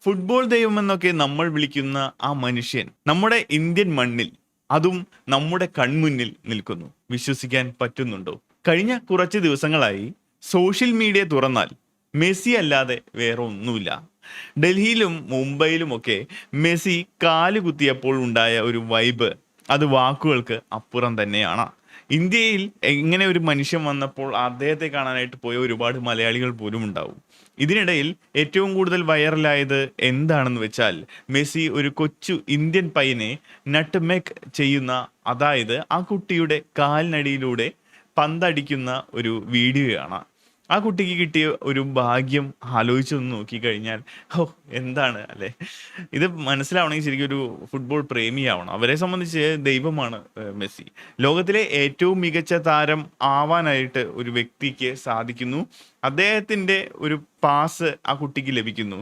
Football ദൈവമെന്നൊക്കെ നമ്മൾ വിളിക്കുന്ന ആ മനുഷ്യൻ നമ്മുടെ ഇന്ത്യൻ മണ്ണിൽ, അതും നമ്മുടെ കൺമുന്നിൽ നിൽക്കുന്നു. വിശ്വസിക്കാൻ പറ്റുന്നുണ്ടോ? കഴിഞ്ഞ കുറച്ച് ദിവസങ്ങളായി സോഷ്യൽ മീഡിയ തുറന്നാൽ മെസ്സി അല്ലാതെ വേറെ ഒന്നുമില്ല. ഡൽഹിയിലും മുംബൈയിലുമൊക്കെ മെസ്സി കാല് കുത്തിയപ്പോൾ ഉണ്ടായ ഒരു വൈബ്, അത് വാക്കുകൾക്ക് അപ്പുറം തന്നെയാണ്. ഇന്ത്യയിൽ ഇങ്ങനെ ഒരു മനുഷ്യൻ വന്നപ്പോൾ അദ്ദേഹത്തെ കാണാനായിട്ട് പോയ ഒരുപാട് മലയാളികൾ പോലും ഉണ്ടാവും. ഇതിനിടയിൽ ഏറ്റവും കൂടുതൽ വൈറലായത് എന്താണെന്ന് വെച്ചാൽ, മെസ്സി ഒരു കൊച്ചു ഇന്ത്യൻ പയ്യനെ നട്ട്മെഗ് ചെയ്യുന്ന, അതായത് ആ കുട്ടിയുടെ കാലിനടിയിലൂടെ പന്തടിക്കുന്ന ഒരു വീഡിയോയാണ്. ആ കുട്ടിക്ക് കിട്ടിയ ഒരു ഭാഗ്യം ആലോചിച്ചൊന്ന് നോക്കിക്കഴിഞ്ഞാൽ, ഓ എന്താണ് അല്ലേ. ഇത് മനസ്സിലാവണമെങ്കിൽ ശരിക്കും ഒരു ഫുട്ബോൾ പ്രേമിയാവണം. അവരെ സംബന്ധിച്ച് ദൈവമാണ് മെസ്സി. ലോകത്തിലെ ഏറ്റവും മികച്ച താരം ആവാനായിട്ട് ഒരു വ്യക്തിക്ക് സാധിക്കുന്നു. അദ്ദേഹത്തിന്റെ ഒരു പാസ് ആ കുട്ടിക്ക് ലഭിക്കുന്നു.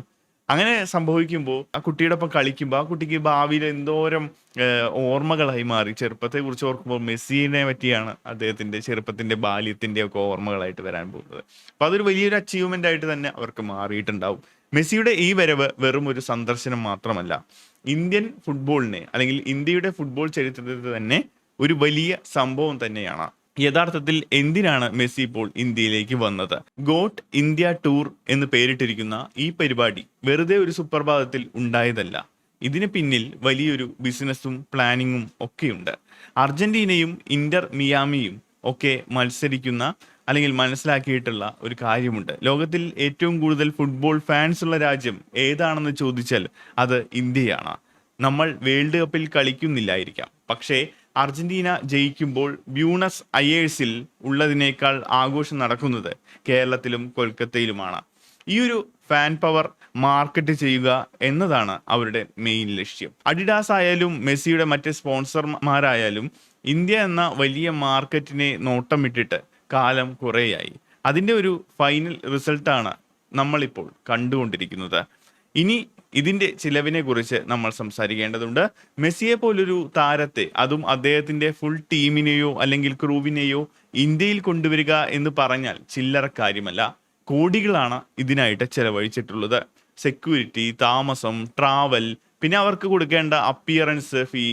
അങ്ങനെ സംഭവിക്കുമ്പോൾ ആ കുട്ടിയുടെ ഒപ്പം കളിക്കുമ്പോൾ ആ കുട്ടിക്ക് ഭാവിയിൽ എന്തോരം ഓർമ്മകളായി മാറി. ചെറുപ്പത്തെ കുറിച്ച് ഓർക്കുമ്പോൾ മെസ്സിനെ പറ്റിയാണ് അദ്ദേഹത്തിന്റെ ചെറുപ്പത്തിന്റെ ബാല്യത്തിന്റെ ഒക്കെ ഓർമ്മകളായിട്ട് വരാൻ പോകുന്നത്. അപ്പൊ അതൊരു വലിയൊരു അച്ചീവ്മെന്റ് ആയിട്ട് തന്നെ അവർക്ക് മാറിയിട്ടുണ്ടാവും. മെസ്സിയുടെ ഈ വരവ് വെറും ഒരു സന്ദർശനം മാത്രമല്ല, ഇന്ത്യൻ ഫുട്ബോളിനെ അല്ലെങ്കിൽ ഇന്ത്യയുടെ ഫുട്ബോൾ ചരിത്രത്തിൽ തന്നെ ഒരു വലിയ സംഭവം തന്നെയാണ്. യഥാർത്ഥത്തിൽ എന്തിനാണ് മെസ്സി ഇപ്പോൾ ഇന്ത്യയിലേക്ക് വന്നത്? ഗോട്ട് ഇന്ത്യ ടൂർ എന്ന് പേരിട്ടിരിക്കുന്ന ഈ പരിപാടി വെറുതെ ഒരു സുപ്രഭാതത്തിൽ ഉണ്ടായതല്ല. ഇതിന് പിന്നിൽ വലിയൊരു ബിസിനസ്സും പ്ലാനിങ്ങും ഒക്കെയുണ്ട്. അർജന്റീനയും ഇന്റർ മിയാമിയും ഒക്കെ മത്സരിക്കുന്ന അല്ലെങ്കിൽ മനസ്സിലാക്കിയിട്ടുള്ള ഒരു കാര്യമുണ്ട്. ലോകത്തിൽ ഏറ്റവും കൂടുതൽ ഫുട്ബോൾ ഫാൻസ് ഉള്ള രാജ്യം ഏതാണെന്ന് ചോദിച്ചാൽ അത് ഇന്ത്യയാണ്. നമ്മൾ വേൾഡ് കപ്പിൽ കളിക്കുന്നില്ലായിരിക്കാം, പക്ഷേ അർജന്റീന ജയിക്കുമ്പോൾ ബ്യൂണസ് അയേഴ്സിൽ ഉള്ളതിനേക്കാൾ ആഘോഷം നടക്കുന്നത് കേരളത്തിലും കൊൽക്കത്തയിലുമാണ്. ഈ ഒരു ഫാൻ പവർ മാർക്കറ്റ് ചെയ്യുക എന്നതാണ് അവരുടെ മെയിൻ ലക്ഷ്യം. അഡിഡാസ് ആയാലും മെസ്സിയുടെ മറ്റ് സ്പോൺസർമാരായാലും ഇന്ത്യ എന്ന വലിയ മാർക്കറ്റിനെ നോട്ടമിട്ടിട്ട് കാലം കുറേയായി. അതിൻ്റെ ഒരു ഫൈനൽ റിസൾട്ടാണ് നമ്മളിപ്പോൾ കണ്ടുകൊണ്ടിരിക്കുന്നത്. ഇനി ഇതിന്റെ ചിലവിനെ കുറിച്ച് നമ്മൾ സംസാരിക്കേണ്ടതുണ്ട്. മെസ്സിയെ പോലൊരു താരത്തെ, അതും അദ്ദേഹത്തിന്റെ ഫുൾ ടീമിനെയോ അല്ലെങ്കിൽ ക്രൂവിനെയോ ഇന്ത്യയിൽ കൊണ്ടുവരിക എന്ന് പറഞ്ഞാൽ ചില്ലറ കാര്യമല്ല. കോടികളാണ് ഇതിനായിട്ട് ചെലവഴിച്ചിട്ടുള്ളത്. സെക്യൂരിറ്റി, താമസം, ട്രാവൽ, പിന്നെ അവർക്ക് കൊടുക്കേണ്ട അപ്പിയറൻസ് ഫീ,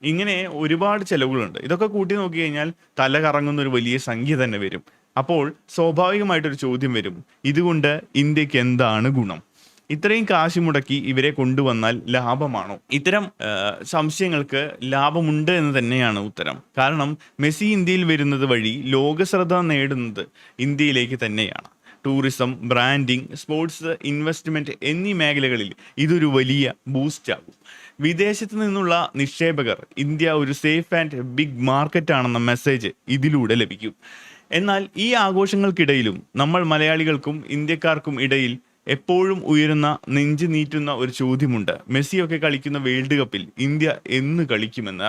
ഇങ്ങനെ ഒരുപാട് ചെലവുകളുണ്ട്. ഇതൊക്കെ കൂട്ടി നോക്കി കഴിഞ്ഞാൽ തല കറങ്ങുന്ന ഒരു വലിയ സംഖ്യ തന്നെ വരും. അപ്പോൾ സ്വാഭാവികമായിട്ടൊരു ചോദ്യം വരും, ഇതുകൊണ്ട് ഇന്ത്യക്ക് എന്താണ് ഗുണം? ഇത്രയും കാശ് മുടക്കി ഇവരെ കൊണ്ടുവന്നാൽ ലാഭമാണോ? ഇത്തരം സംശയങ്ങൾക്ക് ലാഭമുണ്ട് എന്ന് തന്നെയാണ് ഉത്തരം. കാരണം മെസ്സി ഇന്ത്യയിൽ വരുന്നത് വഴി ലോകശ്രദ്ധ നേടുന്നത് ഇന്ത്യയിലേക്ക് തന്നെയാണ്. ടൂറിസം, ബ്രാൻഡിങ്, സ്പോർട്സ്, ഇൻവെസ്റ്റ്മെന്റ് എന്നീ മേഖലകളിൽ ഇതൊരു വലിയ ബൂസ്റ്റ് ആകും. വിദേശത്ത് നിന്നുള്ള നിക്ഷേപകർ ഇന്ത്യ ഒരു സേഫ് ആൻഡ് ബിഗ് മാർക്കറ്റ് ആണെന്ന മെസ്സേജ് ഇതിലൂടെ ലഭിക്കും. എന്നാൽ ഈ ആഘോഷങ്ങൾക്കിടയിലും നമ്മൾ മലയാളികൾക്കും ഇന്ത്യക്കാർക്കും ഇടയിൽ എപ്പോഴും ഉയരുന്ന, നെഞ്ചു നീറ്റുന്ന ഒരു ചോദ്യമുണ്ട്. മെസ്സിയൊക്കെ കളിക്കുന്ന വേൾഡ് കപ്പിൽ ഇന്ത്യ എന്ന് കളിക്കുമെന്ന്.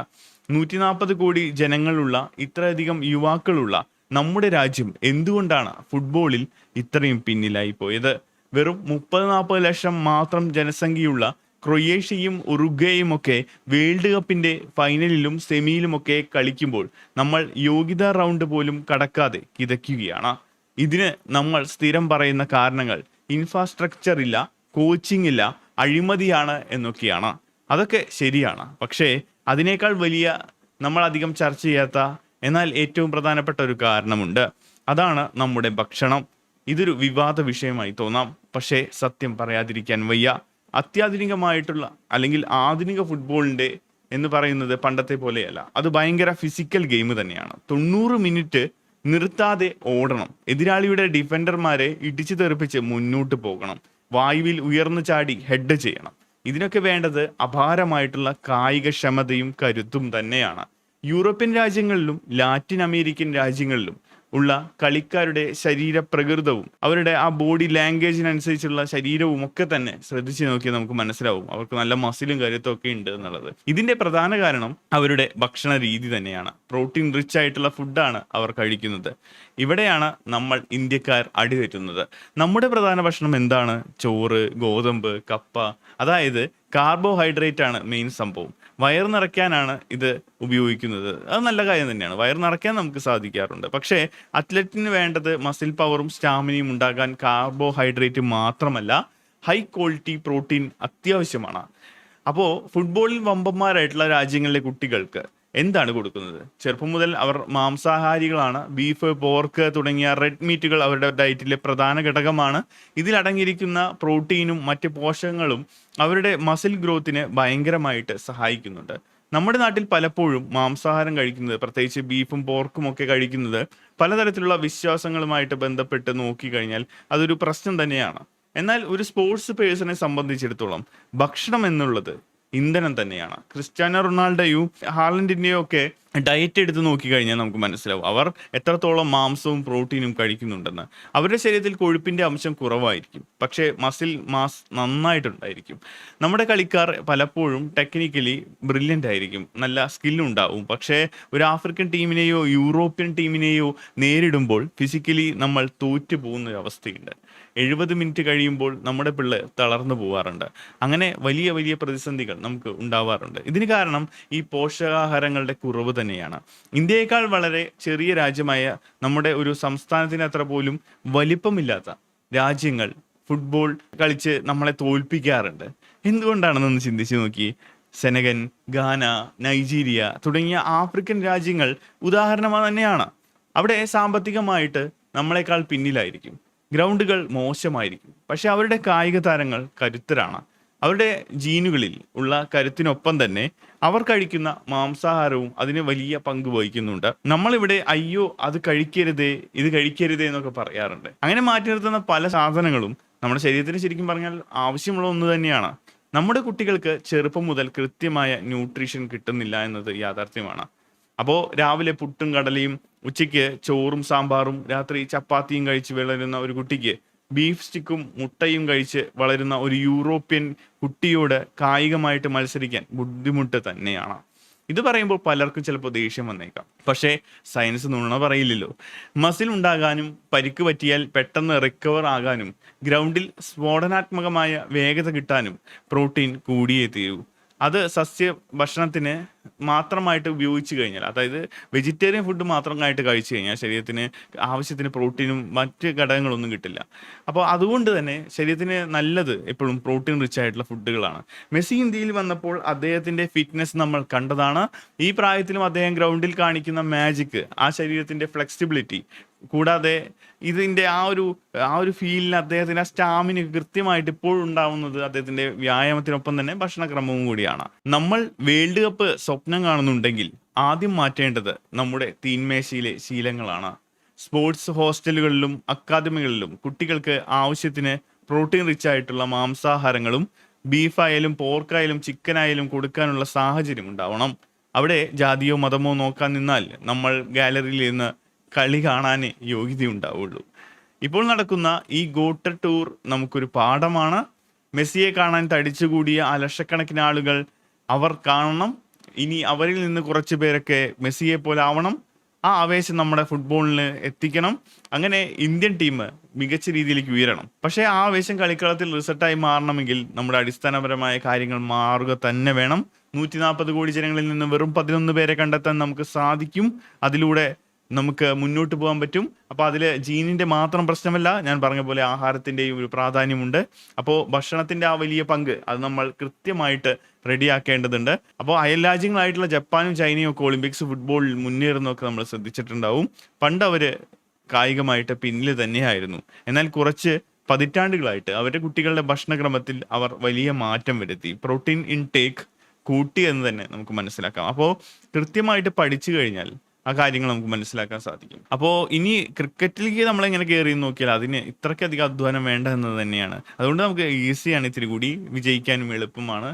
140 കോടി ജനങ്ങളുള്ള, ഇത്രയധികം യുവാക്കളുള്ള നമ്മുടെ രാജ്യം എന്തുകൊണ്ടാണ് ഫുട്ബോളിൽ ഇത്രയും പിന്നിലായി പോയത്? വെറും 30-40 ലക്ഷം മാത്രം ജനസംഖ്യയുള്ള ക്രൊയേഷ്യയും ഉറുഗ്വേയും ഒക്കെ വേൾഡ് കപ്പിന്റെ ഫൈനലിലും സെമിയിലുമൊക്കെ കളിക്കുമ്പോൾ നമ്മൾ യോഗ്യതാ റൗണ്ട് പോലും കടക്കാതെ കിതയ്ക്കുകയാണ്. ഇതിന് നമ്മൾ സ്ഥിരം പറയുന്ന കാരണങ്ങൾ ഇൻഫ്രാസ്ട്രക്ചർ ഇല്ല, കോച്ചിങ് ഇല്ല, അഴിമതിയാണ് എന്നൊക്കെയാണ്. അതൊക്കെ ശരിയാണ്. പക്ഷേ അതിനേക്കാൾ വലിയ, നമ്മൾ അധികം ചർച്ച ചെയ്യാത്ത, എന്നാൽ ഏറ്റവും പ്രധാനപ്പെട്ട ഒരു കാരണമുണ്ട്. അതാണ് നമ്മുടെ ഭക്ഷണം. ഇതൊരു വിവാദ വിഷയമായി തോന്നാം, പക്ഷേ സത്യം പറയാതിരിക്കാൻ വയ്യ. അത്യാധുനികമായിട്ടുള്ള അല്ലെങ്കിൽ ആധുനിക ഫുട്ബോളിന്റെ എന്ന് പറയുന്നത് പണ്ടത്തെ പോലെയല്ല. അത് ഭയങ്കര ഫിസിക്കൽ ഗെയിം തന്നെയാണ്. 90 മിനിറ്റ് നിർത്താതെ ഓടണം. എതിരാളിയുടെ ഡിഫൻഡർമാരെ ഇടിച്ചു തെറിപ്പിച്ച് മുന്നോട്ട് പോകണം. വായുവിൽ ഉയർന്നു ചാടി ഹെഡ് ചെയ്യണം. ഇതിനൊക്കെ വേണ്ടത് അപാരമായിട്ടുള്ള കായികക്ഷമതയും കരുത്തും തന്നെയാണ്. യൂറോപ്യൻ രാജ്യങ്ങളിലും ലാറ്റിൻ അമേരിക്കൻ രാജ്യങ്ങളിലും ഉള്ള കളിക്കാരുടെ ശരീരപ്രകൃതവും അവരുടെ ആ ബോഡി ലാംഗ്വേജിനനുസരിച്ചുള്ള ശരീരവും ഒക്കെ തന്നെ ശ്രദ്ധിച്ചു നോക്കിയാൽ നമുക്ക് മനസ്സിലാവും അവർക്ക് നല്ല മസിലും കരുത്തും ഒക്കെ ഉണ്ട് എന്നുള്ളത്. ഇതിന്റെ പ്രധാന കാരണം അവരുടെ ഭക്ഷണ രീതി തന്നെയാണ്. പ്രോട്ടീൻ റിച്ച് ആയിട്ടുള്ള ഫുഡാണ് അവർ കഴിക്കുന്നത്. ഇവിടെയാണ് നമ്മൾ ഇന്ത്യക്കാർ അടിതെറ്റുന്നത്. നമ്മുടെ പ്രധാന ഭക്ഷണം എന്താണ്? ചോറ്, ഗോതമ്പ്, കപ്പ, അതായത് കാർബോഹൈഡ്രേറ്റ് ആണ് മെയിൻ സംഭവം. വയർ നിറയ്ക്കാനാണ് ഇത് ഉപയോഗിക്കുന്നത്. അത് നല്ല കാര്യം തന്നെയാണ്, വയർ നിറയ്ക്കാൻ നമുക്ക് സാധിക്കാറുണ്ട്. പക്ഷേ അത്ലറ്റിന് വേണ്ടത് മസിൽ പവറും സ്റ്റാമിനയും ഉണ്ടാകാൻ കാർബോഹൈഡ്രേറ്റ് മാത്രമല്ല, ഹൈ ക്വാളിറ്റി പ്രോട്ടീൻ അത്യാവശ്യമാണ്. അപ്പോൾ ഫുട്ബോളിൽ വമ്പന്മാരായിട്ടുള്ള രാജ്യങ്ങളിലെ കുട്ടികൾക്ക് എന്താണ് കൊടുക്കുന്നത്? ചെറുപ്പം മുതൽ അവർ മാംസാഹാരികളാണ്. ബീഫ്, പോർക്ക് തുടങ്ങിയ റെഡ് മീറ്റുകൾ അവരുടെ ഡയറ്റിലെ പ്രധാന ഘടകമാണ്. ഇതിലടങ്ങിയിരിക്കുന്ന പ്രോട്ടീനും മറ്റ് പോഷകങ്ങളും അവരുടെ മസിൽ ഗ്രോത്തിന് ഭയങ്കരമായിട്ട് സഹായിക്കുന്നുണ്ട്. നമ്മുടെ നാട്ടിൽ പലപ്പോഴും മാംസാഹാരം കഴിക്കുന്നത്, പ്രത്യേകിച്ച് ബീഫും പോർക്കും ഒക്കെ കഴിക്കുന്നത് പലതരത്തിലുള്ള വിശ്വാസങ്ങളുമായിട്ട് ബന്ധപ്പെട്ട് നോക്കിക്കഴിഞ്ഞാൽ അതൊരു പ്രശ്നം തന്നെയാണ്. എന്നാൽ ഒരു സ്പോർട്സ് പേഴ്സണെ സംബന്ധിച്ചിടത്തോളം ഭക്ഷണം എന്നുള്ളത് ഇന്ധനം തന്നെയാണ്. ക്രിസ്ത്യാനോ റൊണാൾഡോയും ഹാലൻഡിന്റെയും ഒക്കെ ഡയറ്റ് എടുത്ത് നോക്കിക്കഴിഞ്ഞാൽ നമുക്ക് മനസ്സിലാവും അവർ എത്രത്തോളം മാംസവും പ്രോട്ടീനും കഴിക്കുന്നുണ്ടെന്ന്. അവരുടെ ശരീരത്തിൽ കൊഴുപ്പിന്റെ അംശം കുറവായിരിക്കും, പക്ഷേ മസിൽ മാസ് നന്നായിട്ടുണ്ടായിരിക്കും. നമ്മുടെ കളിക്കാർ പലപ്പോഴും ടെക്നിക്കലി ബ്രില്യൻ്റ് ആയിരിക്കും, നല്ല സ്കില്ലുണ്ടാവും. പക്ഷേ ഒരു ആഫ്രിക്കൻ ടീമിനെയോ യൂറോപ്യൻ ടീമിനെയോ നേരിടുമ്പോൾ ഫിസിക്കലി നമ്മൾ തോറ്റു പോകുന്ന ഒരു അവസ്ഥയുണ്ട്. 70 മിനിറ്റ് കഴിയുമ്പോൾ നമ്മുടെ പിള്ളേർ തളർന്നു പോകാറുണ്ട്. അങ്ങനെ വലിയ വലിയ പ്രതിസന്ധികൾ നമുക്ക് ഉണ്ടാവാറുണ്ട്. ഇതിന് കാരണം ഈ പോഷകാഹാരങ്ങളുടെ കുറവ് തന്നെയാണ്. ഇന്ത്യയേക്കാൾ വളരെ ചെറിയ രാജ്യമായ നമ്മുടെ ഒരു സംസ്ഥാനത്തിന് അത്ര പോലും വലിപ്പമില്ലാത്ത രാജ്യങ്ങൾ ഫുട്ബോൾ കളിച്ച് നമ്മളെ തോൽപ്പിക്കാറുണ്ട്. എന്തുകൊണ്ടാണെന്നൊന്ന് ചിന്തിച്ചു നോക്കി. സെനഗൻ, ഗാന, നൈജീരിയ തുടങ്ങിയ ആഫ്രിക്കൻ രാജ്യങ്ങൾ ഉദാഹരണം തന്നെയാണ്. അവിടെ സാമ്പത്തികമായിട്ട് നമ്മളെക്കാൾ പിന്നിലായിരിക്കും, ഗ്രൗണ്ടുകൾ മോശമായിരിക്കും, പക്ഷെ അവരുടെ കായിക താരങ്ങൾ കരുത്തരാണ്. അവരുടെ ജീനുകളിൽ ഉള്ള കരുത്തിനൊപ്പം തന്നെ അവർ കഴിക്കുന്ന മാംസാഹാരവും അതിന് വലിയ പങ്ക് വഹിക്കുന്നുണ്ട്. നമ്മളിവിടെ അയ്യോ അത് കഴിക്കരുതേ, ഇത് കഴിക്കരുതേ എന്നൊക്കെ പറയാറുണ്ട്. അങ്ങനെ മാറ്റി നിർത്തുന്ന പല സാധനങ്ങളും നമ്മുടെ ശരീരത്തിന് ശരിക്കും പറഞ്ഞാൽ ആവശ്യമുള്ള ഒന്ന് തന്നെയാണ്. നമ്മുടെ കുട്ടികൾക്ക് ചെറുപ്പം മുതൽ കൃത്യമായ ന്യൂട്രീഷൻ കിട്ടുന്നില്ല എന്നത് യാഥാർത്ഥ്യമാണ്. അപ്പോൾ രാവിലെ പുട്ടും കടലയും, ഉച്ചയ്ക്ക് ചോറും സാമ്പാറും, രാത്രി ചപ്പാത്തിയും കഴിച്ച് വളരുന്ന ഒരു കുട്ടിക്ക് ബീഫ് സ്റ്റിക്കും മുട്ടയും കഴിച്ച് വളരുന്ന ഒരു യൂറോപ്യൻ കുട്ടിയോട് കായികമായിട്ട് മത്സരിക്കാൻ ബുദ്ധിമുട്ട് തന്നെയാണ്. ഇത് പറയുമ്പോൾ പലർക്കും ചിലപ്പോൾ ദേഷ്യം വന്നേക്കാം, പക്ഷേ സയൻസ് നുണ പറയില്ലല്ലോ. മസിൽ ഉണ്ടാകാനും പരിക്ക് പറ്റിയാൽ പെട്ടെന്ന് റിക്കവർ ആകാനും ഗ്രൗണ്ടിൽ സ്ഫോടനാത്മകമായ വേഗത കിട്ടാനും പ്രോട്ടീൻ കൂടിയേ തീരൂ. അത് സസ്യ ഭക്ഷണത്തിന് മാത്രമായിട്ട് ഉപയോഗിച്ച് കഴിഞ്ഞാൽ, അതായത് വെജിറ്റേറിയൻ ഫുഡ് മാത്രമായിട്ട് കഴിച്ചു കഴിഞ്ഞാൽ ശരീരത്തിന് ആവശ്യത്തിന് പ്രോട്ടീനും മറ്റ് ഘടകങ്ങളൊന്നും കിട്ടില്ല. അപ്പോൾ അതുകൊണ്ട് തന്നെ ശരീരത്തിന് നല്ലത് എപ്പോഴും പ്രോട്ടീൻ റിച്ച് ആയിട്ടുള്ള ഫുഡുകളാണ്. മെസ്സി ഇന്ത്യയിൽ വന്നപ്പോൾ അദ്ദേഹത്തിൻ്റെ ഫിറ്റ്നസ് നമ്മൾ കണ്ടതാണ്. ഈ പ്രായത്തിലും അദ്ദേഹം ഗ്രൗണ്ടിൽ കാണിക്കുന്ന മാജിക്, ആ ശരീരത്തിൻ്റെ ഫ്ലെക്സിബിലിറ്റി, കൂടാതെ ഇതിൻ്റെ ആ ഒരു ഫീലിന് അദ്ദേഹത്തിന് ആ സ്റ്റാമിന കൃത്യമായിട്ട് ഇപ്പോഴും ഉണ്ടാവുന്നത് അദ്ദേഹത്തിൻ്റെ വ്യായാമത്തിനൊപ്പം തന്നെ ഭക്ഷണക്രമവും കൂടിയാണ്. നമ്മൾ വേൾഡ് കപ്പ് സ്വപ്നം കാണുന്നുണ്ടെങ്കിൽ ആദ്യം മാറ്റേണ്ടത് നമ്മുടെ തീന്മേശയിലെ ശീലങ്ങളാണ്. സ്പോർട്സ് ഹോസ്റ്റലുകളിലും അക്കാദമികളിലും കുട്ടികൾക്ക് ആവശ്യത്തിന് പ്രോട്ടീൻ റിച്ച് ആയിട്ടുള്ള മാംസാഹാരങ്ങളും ബീഫായാലും പോർക്കായാലും ചിക്കനായാലും കൊടുക്കാനുള്ള സാഹചര്യം ഉണ്ടാവണം. അവിടെ ജാതിയോ മതമോ നോക്കാൻ നിന്നാൽ നമ്മൾ ഗാലറിയിൽ നിന്ന് കളി കാണാനേ യോഗ്യതയുണ്ടാവുള്ളൂ. ഇപ്പോൾ നടക്കുന്ന ഈ ഗോട്ട് ടൂർ നമുക്കൊരു പാഠമാണ്. മെസ്സിയെ കാണാൻ തടിച്ചുകൂടിയ ആ ലക്ഷക്കണക്കിന് ആളുകൾ അവർ കാണണം. ഇനി അവരിൽ നിന്ന് കുറച്ച് പേരൊക്കെ മെസ്സിയെ പോലെ ആവണം. ആ ആവേശം നമ്മുടെ ഫുട്ബോളിന് എത്തിക്കണം. അങ്ങനെ ഇന്ത്യൻ ടീം മികച്ച രീതിയിലേക്ക് ഉയരണം. പക്ഷേ ആ ആവേശം കളിക്കളത്തിൽ റിസൾട്ടായി മാറണമെങ്കിൽ നമ്മുടെ അടിസ്ഥാനപരമായ കാര്യങ്ങൾ മാറുക തന്നെ വേണം. 140 കോടി ജനങ്ങളിൽ നിന്ന് വെറും 11 പേരെ കണ്ടെത്താൻ നമുക്ക് സാധിക്കും. അതിലൂടെ നമുക്ക് മുന്നോട്ട് പോകാൻ പറ്റും. അപ്പോൾ അതിൽ ജീനിൻ്റെ മാത്രം പ്രശ്നമല്ല, ഞാൻ പറഞ്ഞ പോലെ ആഹാരത്തിൻ്റെയും ഒരു പ്രാധാന്യമുണ്ട്. അപ്പോൾ ഭക്ഷണത്തിൻ്റെ ആ വലിയ പങ്ക് അത് നമ്മൾ കൃത്യമായിട്ട് റെഡിയാക്കേണ്ടതുണ്ട്. അപ്പോൾ അയൽ രാജ്യങ്ങളായിട്ടുള്ള ജപ്പാനും ചൈനയും ഒക്കെ ഒളിമ്പിക്സ് ഫുട്ബോളിൽ മുന്നേറുന്നതൊക്കെ നമ്മൾ ശ്രദ്ധിച്ചിട്ടുണ്ടാവും. പണ്ട് അവർ കായികമായിട്ട് പിന്നിൽ തന്നെയായിരുന്നു. എന്നാൽ കുറച്ച് പതിറ്റാണ്ടുകളായിട്ട് അവരുടെ കുട്ടികളുടെ ഭക്ഷണക്രമത്തിൽ അവർ വലിയ മാറ്റം വരുത്തി. പ്രോട്ടീൻ ഇൻടേക്ക് കൂട്ടി എന്ന് തന്നെ നമുക്ക് മനസ്സിലാക്കാം. അപ്പോൾ കൃത്യമായിട്ട് പഠിച്ചു കഴിഞ്ഞാൽ ആ കാര്യങ്ങൾ നമുക്ക് മനസ്സിലാക്കാൻ സാധിക്കും. അപ്പോൾ ഇനി ക്രിക്കറ്റിലേക്ക് നമ്മളെങ്ങനെ കയറി നോക്കിയാൽ അതിന് ഇത്രയ്ക്കധികം അധ്വാനം വേണ്ട എന്നത് തന്നെയാണ്. അതുകൊണ്ട് നമുക്ക് ഈസിയാണ്, ഇത്തിരി കൂടി വിജയിക്കാനും എളുപ്പമാണ്.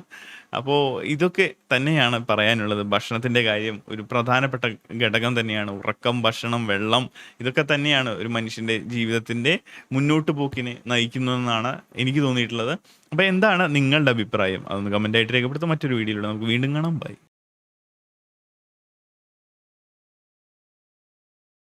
അപ്പോൾ ഇതൊക്കെ തന്നെയാണ് പറയാനുള്ളത്. ഭക്ഷണത്തിൻ്റെ കാര്യം ഒരു പ്രധാനപ്പെട്ട ഘടകം തന്നെയാണ്. ഉറക്കം, ഭക്ഷണം, വെള്ളം, ഇതൊക്കെ തന്നെയാണ് ഒരു മനുഷ്യൻ്റെ ജീവിതത്തിൻ്റെ മുന്നോട്ട് പോക്കിനെ നയിക്കുന്നതെന്നാണ് എനിക്ക് തോന്നിയിട്ടുള്ളത്. അപ്പോൾ എന്താണ് നിങ്ങളുടെ അഭിപ്രായം? അതൊന്ന് കമൻ്റായിട്ട് രേഖപ്പെടുത്തുക. മറ്റൊരു വീഡിയോയിലൂടെ നമുക്ക് വീണ്ടും കാണാം. ബൈ.